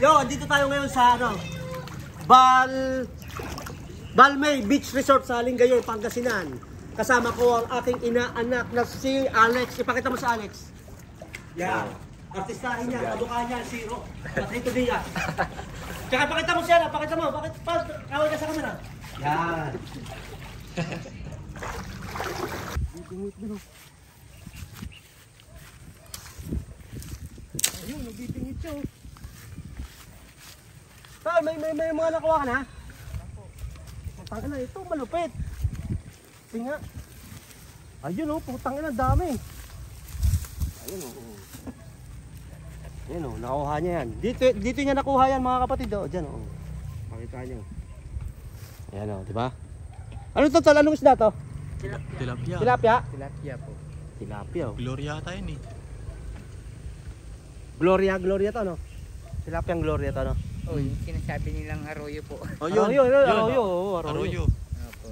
Yo, dito tayo ngayon sa ano, Balmay Beach Resort sa Lingayen, Pangasinan. Kasama ko ang aking inaanak na si Alex. Ipakita mo si Alex. Yan. Artistahin niya, kamukha niya, si Patrito Diaz. Tsaka pakita mo siya, pakita mo. Bakit pa? Kawal ka sa kamera. Yan. Ayun, nagbitingit siya. Saan? May mga nakuha ka na? Putang ina, ito malupit. Tinga. Ayun oh, putang ina, dami. Ayun oh. Ayun oh, nakuha niya yan. Dito niya nakuha yan mga kapatid oh. Diyan oh. Pakita niyo. Ayan oh, di ba? Ano to, tol? Anong isda to? Tilapia. Tilapia? Tilapia po. Tilapia oh. Gloria ata yun eh. Gloria to no? Tilapiang Gloria to no? Oh, yung sinasabi nilang arroyo po. Oh, yun. Arroyo. Opo.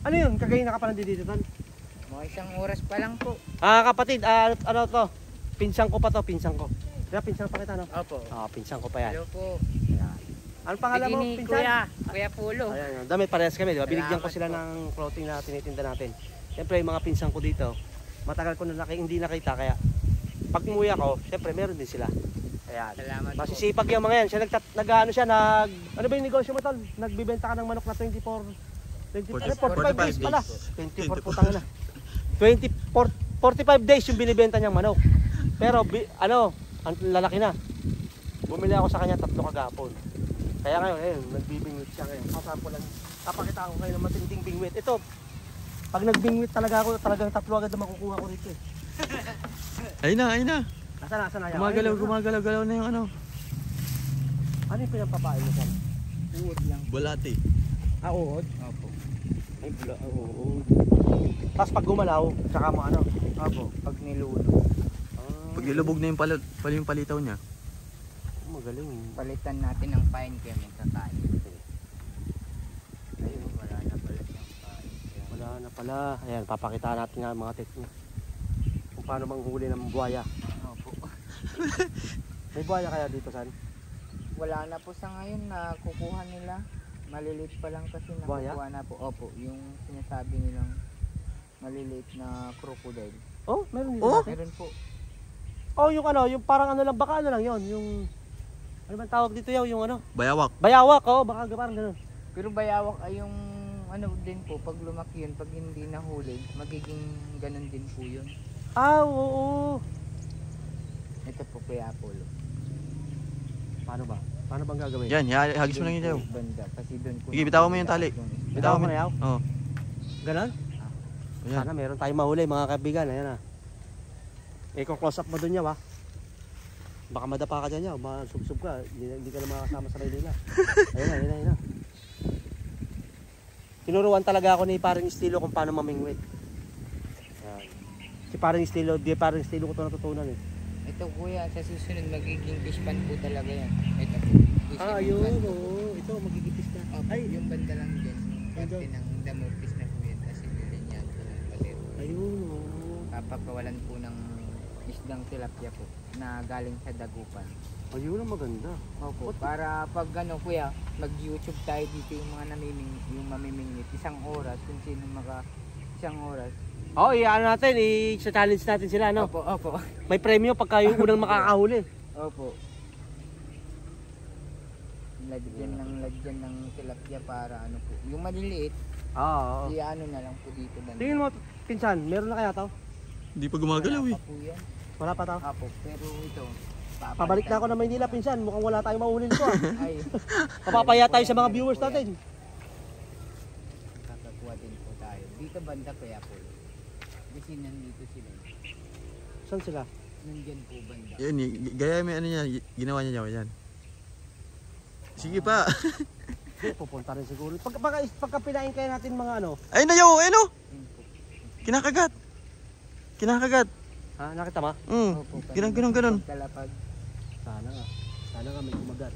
Ano yun? Kagayin na ka pa nandito tol? Mga isang oras pa lang po. Kapatid, ano to? Pinsan ko pa to, pinsan ko. Kaya pinsan pa kita no? Opo. Pinsan ko pa yan. Hello po. Ayan. Anong pangalan mo, Bikini, pinsan? Kuya Pulo. Ayan, damit parehas kami, di ba? Binigyan ko Salamat sila po. ng clothing na tinitinda natin. Siyempre, yung mga pinsan ko dito, matagal ko na hindi nakita, kaya pag umuwi ako, siyempre meron din sila. Ayan. Salamat po. Masisipag yung mga yan. Siya ano ba yung negosyo mo tol? Nagbibenta ka ng manok na 45 days pala. 24 putang na. 45 days yung binibenta niyang manok. Pero ang lalaki na. Bumili ako sa kanya 3 kagapon. Kaya ngayon, nagbibingwit siya ngayon. Kasampo lang. Papakita ko kayo ng matinding bingwit. Ito, pag nagbingwit talaga ako, talagang 3 agad na makukuha ko rito eh. Ayun na. Nasaan na yan? Gumagalaw na yung ano. Ano yung pinapapain mo saan? Uod lang. Bulati. Uod? Opo. Ay, uod. Tapos pag gumalaw, tsaka mo ano? Opo. Pag niluno. Pag ilubog na yung palitaw niya. Magaling. Palitan natin ng pine cam yung kakain. Ayun, wala na pala siyang pine cam. Wala na pala. Ayan, papakita natin nga mga technique. Kung paano manghuli ng buhaya. Opo. May buhaya kaya dito, San? Wala na po sa ngayon na kukuha nila. Maliliit pa lang kasi Buhaya? nakukuha na po. Opo, yung sinasabi nilang maliliit na crocodile. Oh, meron dito. Oh? Meron po. Oh, yung parang ano lang, baka ano lang yon, yung ano bang tawag dito yung ano? Bayawak. Bayawak, oh, baka parang ganoon. Pero bayawak ay yung ano din po, pag lumaki yun, pag hindi nahuli, magiging ganun din po yun. Oo. Ito po Kuya Apollo. Paano ba? Paano bang gagawin? Yan, hagis mo lang yun daw. Banda, kasi doon ko. Sige, bitawan mo yung tali. Bitawan mo na yaw? Oo. Ganon? Ayan. Sana meron tayong mahuli mga kaibigan. Ayan na. Close up mo dun yaw ha. Baka madapa ka dyan yaw. Sub-sub ka. Hindi ka na makakasama sa Maynila. Ayun na. Tinuruan talaga ako ni Paring Estilo kung paano mamingwit. Ayan. Si Paring Estilo ko ito natutunan eh. Ito kuya, sa susunod magiging fish pan po talaga yan. Ito po. Ayun. Oo. Ito magigipis na. Opo, Ay. yung banda lang din. Parte ng damopis na po yan. Kasi niya po ng balir. Ayun. Oo. Papakawalan po ng isdang tilapia po na galing sa dagupan. Ayun ang maganda. Opo, para pag ano kuya, mag-YouTube tayo dito yung mga mamimingwit. Isang oras, kung sino isang oras. Oo, ano natin, i-challenge natin sila, no? Opo. May premyo pagka yung unang makakahuli. Opo. Lagyan ng tilapia para ano po. Yung maliliit, Oo. i-ano na lang po dito. Tingin mo, pinsan, meron na kaya to? Hindi pa gumagalaw eh. Wala pa po yan. Wala pa to? Opo, pero ito. Pabalik na ako na Maynila, pinsan. Mukhang wala tayong mahuli nito ah. Ay, Papapaya tayo sa mga viewers natin. kakakuha din po tayo. Dito banda kaya po. Kasi nandito sila. Saan sila? Nandyan po banda. Yan, gaya may ano niya, ginawa niya yan. Sige pa. Pupunta rin siguro. Pagka pinain kaya natin mga ano. Ayun na yaw, ayun o. Yun po. Kinakagat. Ha, nakita mo? Opo, Ganun. Kalapag. Sana nga may kumagat.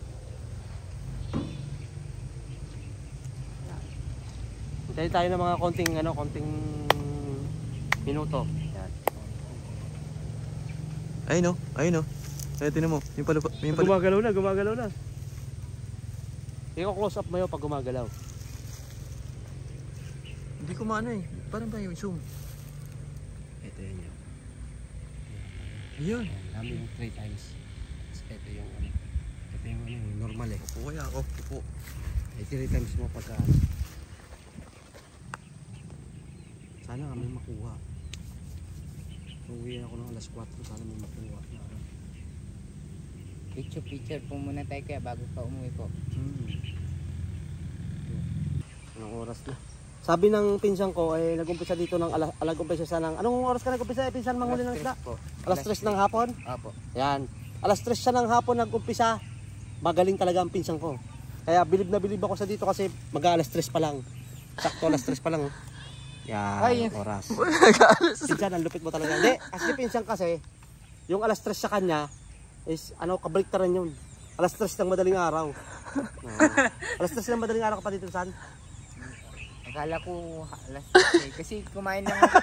Hintayin tayo ng mga konting minuto. Yan. Ayun o. Kaya tinan mo, yung pala, yung pala. Gumagalaw na, gumagalaw na. I-close up mo yun pag gumagalaw. Hindi ko maano eh. Parang ba yung zoom? Ito yun yun. Ayun. Namin yung 3 times. Ito yung ano. Ito yung ano, yung normal eh. Upo kaya ako. Upo. Ay 3 times mo pagka. Sana kami makuha. Uwi ako ng alas 4. Sana may makuha. Picture po muna tayo kaya bago pa umuwi po. Anong oras na? Sabi ng pinsan ko, nag-umpisa dito ng nag-umpisa siya ng... Anong oras ka nag-umpisa, pinsan, manghuli ng isda? Po. Alas 3 ng hapon? Apo. Yan. Alas 3 siya ng hapon nag-umpisa. Magaling talaga ang pinsan ko. Kaya bilib na bilib ako sa dito kasi mag-alas 3 pa lang. Sakto alas 3 pa lang. Yan, Ay. oras. Pinsan, ang lupit mo talaga. Hindi, kasi pinsan kasi, yung alas 3 sa kanya, is kabaliktaran yun. Alas 3 ng madaling araw. Alas 3 ng madaling araw ka pa dito, San? Akala ko alas 3 kasi kumain lang ako.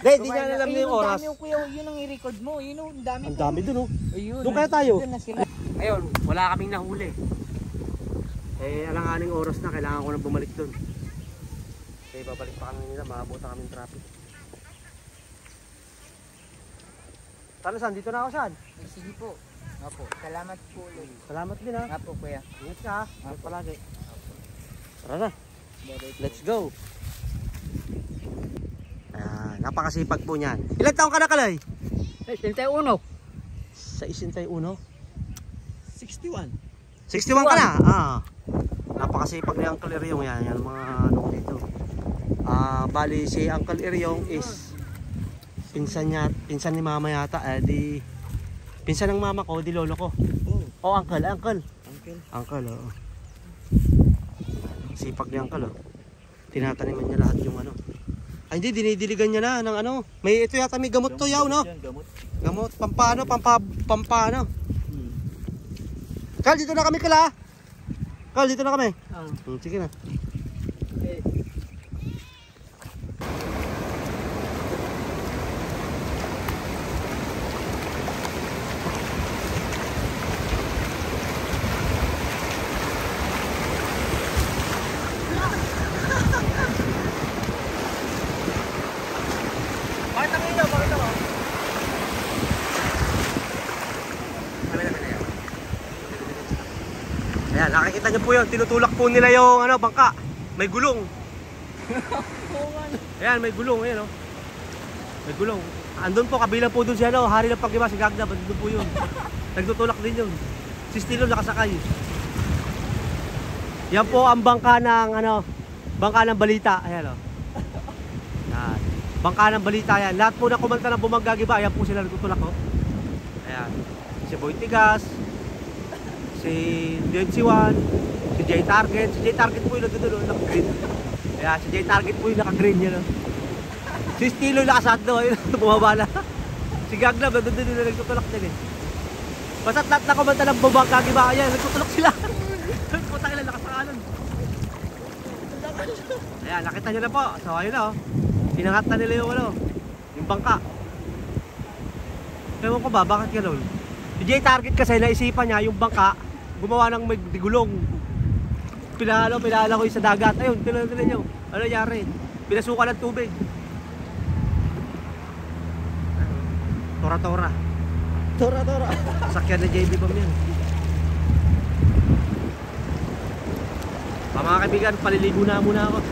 Hindi, hindi niya alam niya yung oras. Ang dami kuya, yun ang i-record mo. Yun ang dami. Ang dami dun, oh. Ayun. Doon kaya tayo? Doon na sila. Ayun, wala kaming nahuli. Alanganing oras na, kailangan ko na bumalik dun. Babalik pa kami nila, maabutan kaming traffic. San? Dito na ako, San. Sige po. Apo. Salamat po ulit. Salamat din, ha. Apo kuya. Ingat ka, ha. Ingat palagi. Tara na. Let's go. Napakasipag po niyan. Ilan taong ka na, Kalay? 61. Sa 61? 61. 61 ka na? Napakasipag ni Uncle Iryong yan. Yan mga ano dito. Bali si Uncle Iryong is pinsan ni mama yata. Pinsan ng mama ko, di lolo ko. Oh, uncle. Uncle, oo. Sipag ni Uncle, oh. Tinataniman niya lahat yung ano. Ay hindi, dinidiligan niya na ng ano. May ito yata may gamot to yaw, no? Gamot, pampano. Kal, dito na kami, Kala. Kal, dito na kami. Sige na. Ayan, nakikita niyo po yun, tinutulak po nila yung bangka. May gulong. Ayan, may gulong, ayan, oh. May gulong. Andun po, kabilang po dun si Hari ng Pag-iba, si Gagda, andun po yun. Nagtutulak din yun. Si Stilo nakasakay. Yan po ang bangka ng bangka ng balita. Ayan, oh. Yan. Bangka ng balita yan. Lahat po na kumanta ng Bumanggagiba, ayan po sila nagtutulak, oh. Ayan. Si Boy Tigas, si Densiwan, si J Target. Si J Target po yung naka-green. Ayan, si J Target po yung naka-green yun, oh. Si Stilo yung nakasando, ayun, bumaba na. Si Gaglab, nandun din nila nagtutulak din, eh. Basta't lahat na kumanta ng Bumanggagiba, ayan, nagtutulak sila. Putang ina, nakasakalan. Ayan, nakita nyo na po. So, ayun na, oh. Pinangat na nila yung bangka. Ewan ko ba, bakit gano'n? Si J Target kasi naisipan niya yung bangka gumawa ng may digulong. Pinahalo ko yung sa dagat. Ayun, tinan nyo. Ano nangyari? Pinasukan ng tubig. Tora-tora. Sakyan na JB Bam yan. Mga kaibigan, paliligo na muna ako.